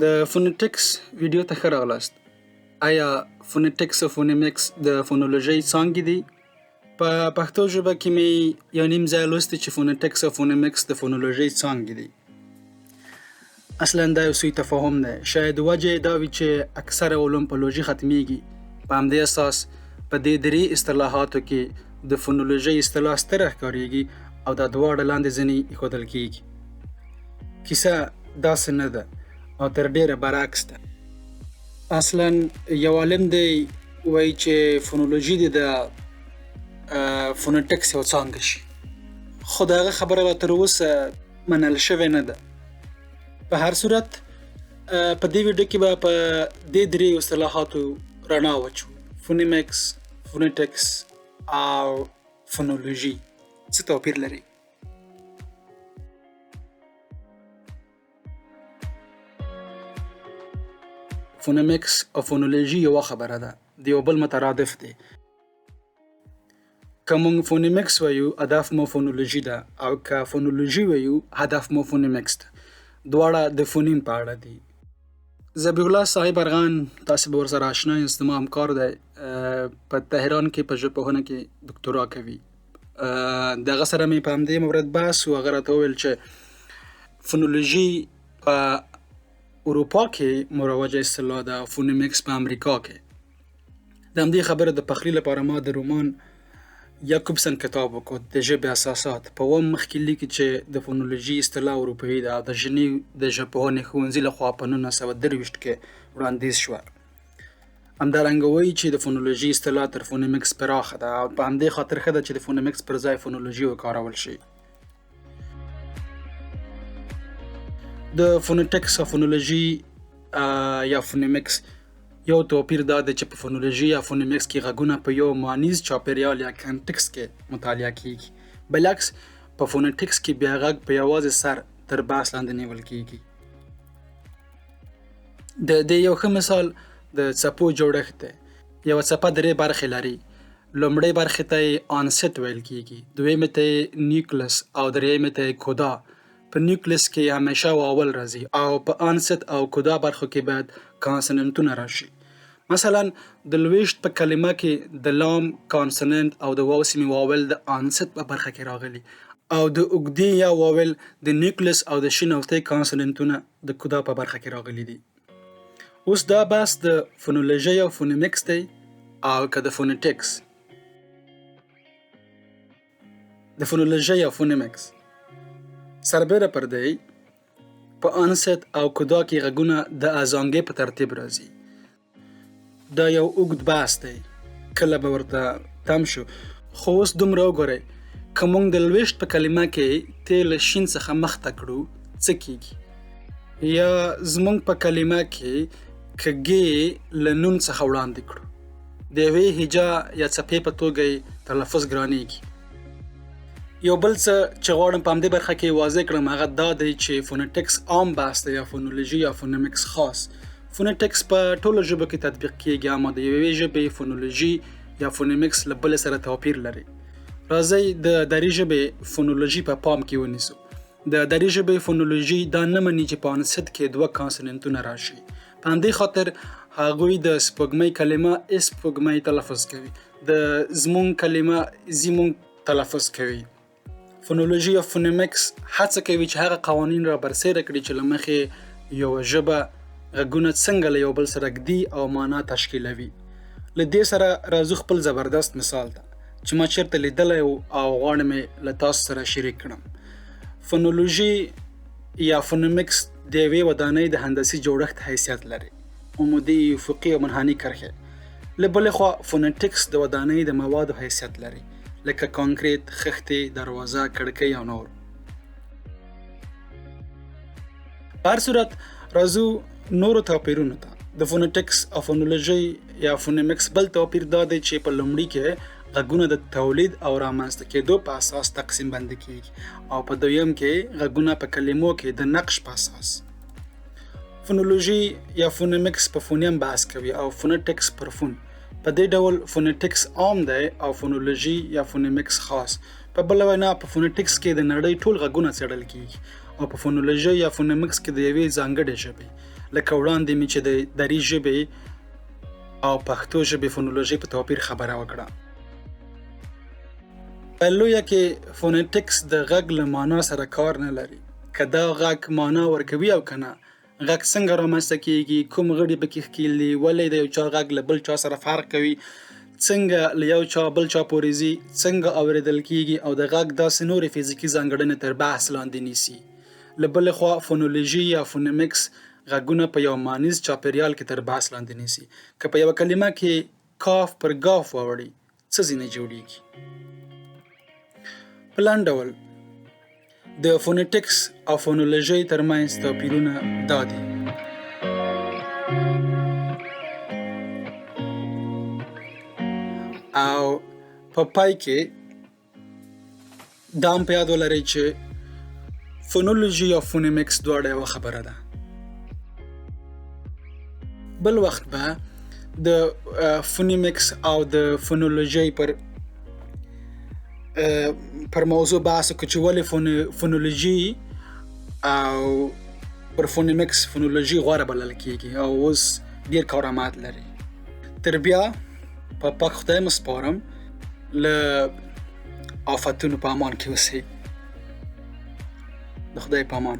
د فونیټکس ویډیو ته ښه راغلاست. آیا فونیټکس او فونیمکس د فونولوژۍ څانګې دي؟ په پښتو ژبه کې مې یو نیم ځای لوستی چې فونیټکس او فونیمکس د فونولوژۍ څانګې دي. اصلا دا یو سوء تفاهم دی. شاید وجه یې دا وي چې اکثره علوم په لوژي ختمیږي. په همدې اساس په دې درې اصطلاحاتو کې د فونولوژۍ اصطلاح ستره ښکارېږي او دا دواړه لاندې ځینې ایښودل کېږي. کیسه داسې نه ده او تر ډیره برعکس ده. اصلا یو عالم دی وایي چې فونولوژي دې د فونیټکس یو څانګه شي، خو د هغه خبره لا تر اوسه منل شوې نه ده. په هر صورت په دې ویډیو کې به په دې درې اصطلاحاتو رڼا واچوو: فونیمکس، فونیټکس او فونولوژي څه توپیر لري. فونیمکس او فونولوژي یوه خبره ده، د یو بل مترادف دي. که موږ فونیمکس وایو هدف مو فونولوژي ده، او که فونولوژي وایو هدف مو فونیمکس ده. دواړه د فونیم په اړه دي. ذبیح الله صاحب ارغان، تاسې به ورسره آشنا یاست، زما همکار دی، په تهران کې په ژبپوهنه کې دکتورا کوي. د هغه سره مې په همدې مورد بحث و. هغه راته وویل چې فونولوژي په اروپا کې مروجه اصطلاح ده، فونیمکس په امریکا کې. د همدې خبره د پخلي لپاره ما د رومان یاکوبسن کتاب وکوت، د ژبې اساسات. په اووم مخ کې لیکي چې د فونولوژي اصطلاح اروپایي ده او د ژنیو د ژبپوهنې ښوونځي لخوا په 1923 کې وړاندیز شوه. همدارنګه وایي چې د فونولوژي اصطلاح تر فونیمکس پراخه ده او په همدې خاطر ښه ده چې د فونیمکس پر ځای فونولوژي وکارول شي. د فونیټکس او فونولوژي یا فونیمکس یو توپیر دا دی چې په فونولوژي یا فونیمکس کې غږونه په یو معنیز چاپیریال یا کنټکس کې مطالعه کیږي. بلعکس په فونیټکس کې بیا غږ په یوازې سر تر بحث لاندې نیول کیږي. د دې یو ښه مثال د څپو جوړښت دی. یوه څپه درې برخې لري. لومړۍ برخې ته یې آنست ویل کیږي، دویمې ته یې نیوکلس او دریمې ته یې کودا. په نیوکلس کې همیشه واول راځي او په آنست او کودا برخو کې باید کانسوننټونه راشي. مثلا د لویشت په کلمه کې د لام کانسوننټ او د واو سیمې واول د آنست په برخه کې راغلي، او د اوږدې یا واول د نیوکلس او د شین او ت کانسوننټونه د کودا په برخه کې راغلي دي. اوس دا بحث د فونولوژي او فونیمکس دی. او که د فونیټکس، د فونولوژي او فونیمکس سربیره پر دی په آنست او کودا کې غږونه د ازانګې په ترتیب راځي. دا یو اوږد بحث دی، کله به ورته تم شو. خو اوس دومره وګورئ، که موږ د لویشت په کلمه کې ت له شین څخه مخته کړو څه کیږي؟ یا زموږ په کلمه کې که ګ له نون څخه وړاندې کړو، د یوې هجا یا څپې په توګه تلفظ ګرانیږي. یو بل څه چې غواړم په همدې برخه کې واضح کړم هغه دا دی چې فونیټکس عام بحث دی یا فونولوژي یا فونیمکس خاص. فونیټکس په ټولو ژبو کې تطبیق کیږي، اما د یوې ژبې فونولوژي یا فونیمکس له بلې سره توپیر لري. راځئ د دري ژبې فونولوژي په پام کې ونیسو. د دري ژبې فونولوژي دا نه مني چې په آنست کې دوه کانسوننټونه راشي. په همدې خاطر هغوی د سپوږمۍ کلمه اسپوږمۍ تلفظ کوي، د زمونږ کلمه زمونږ تلفظ کوي. فونولوژي او فونیمکس هڅه کوي چې هغه قوانین را برسېره کړي چې له مخې یو ژبه غږونه څنګه له یو بل سره ږدي او معنا تشکیلوي. له دې سره راځو خپل زبردست مثال ته چې ما چېرته لیدلی و او غواړم یې له تاسو سره شریک کړم. فونولوژي یا فونیمکس د یوې ودانۍ د هندسي جوړښت حیثیت لري، عمودي، افقي او منحني کرښې. له بلې خوا فونیټکس د ودانۍ د موادو حیثیت لري، لکه کانکریټ، خښتې، دروازه، کړکۍ او نور. په هر صورت راځو نورو توپیرونو ته. د فونیټکس او فونولوژي یا فونیمکس بل توپیر دا دی چې په لومړي کې غږونه د تولید او رامنځته کېدو په اساس تقسیم بندي کیږي، او په دویم کې غږونه په کلمو کې د نقش په اساس. فونولوژي یا فونیمکس په فونیم بحث کوي او فونیټکس پر فون. په دې ډول فونیټکس عام دی او فونولوژي یا فونیمکس خاص. په بله وینا په فونیټکس کې د نړۍ ټول غږونه څېړل کیږي او په فونولوژي یا فونیمکس کې د یوې ځانګړې ژبې لکه وړاندې مې چې د دري ژبې او پښتو ژبې فونولوژي په توپیر خبره وکړه. په لویه کې فونیټکس د غږ له معنا سره کار نه لري، که دا غږ معنا ورکوي او که نه، غږ څنګه رامنځته کیږي، کوم غړي پکې ښکیل دي، ولې د یو چا غږ له بل چا سره فرق کوي، څنګه له یو چا بل چا پورې ځي، څنګه اورېدل کیږي او د غږ داسې نورې فزیکي ځانګړنې تر بحث لاندې نیسي. له بلې خوا فونولوژي یا فونیمکس غږونه په یو مانیز چاپیریال کې تر بحث لاندې نیسي. که په یوه کلمه کې کاف پر ګاف واوړي څه ځینې جوړیږي. په لنډ ډول د فونیټکس او فونولوژي ترمنځ توپیرونه دا دي: او په پای کې دا هم په یاد ولرئ چې فونولوژي او فونیمکس دواړه یوه خبره ده. بل وخت به د فونیمکس او د فونولوژي پر موضوع بحث وکړو چې ولې فونولوژي او پر فونیمکس فونولوژي غوره بلل کیږي او اوس ډېر کارآمد لري. تر بیا په پاک خدای مو سپارم، له آفتونو په امان کې اوسئ. د خدای په امان.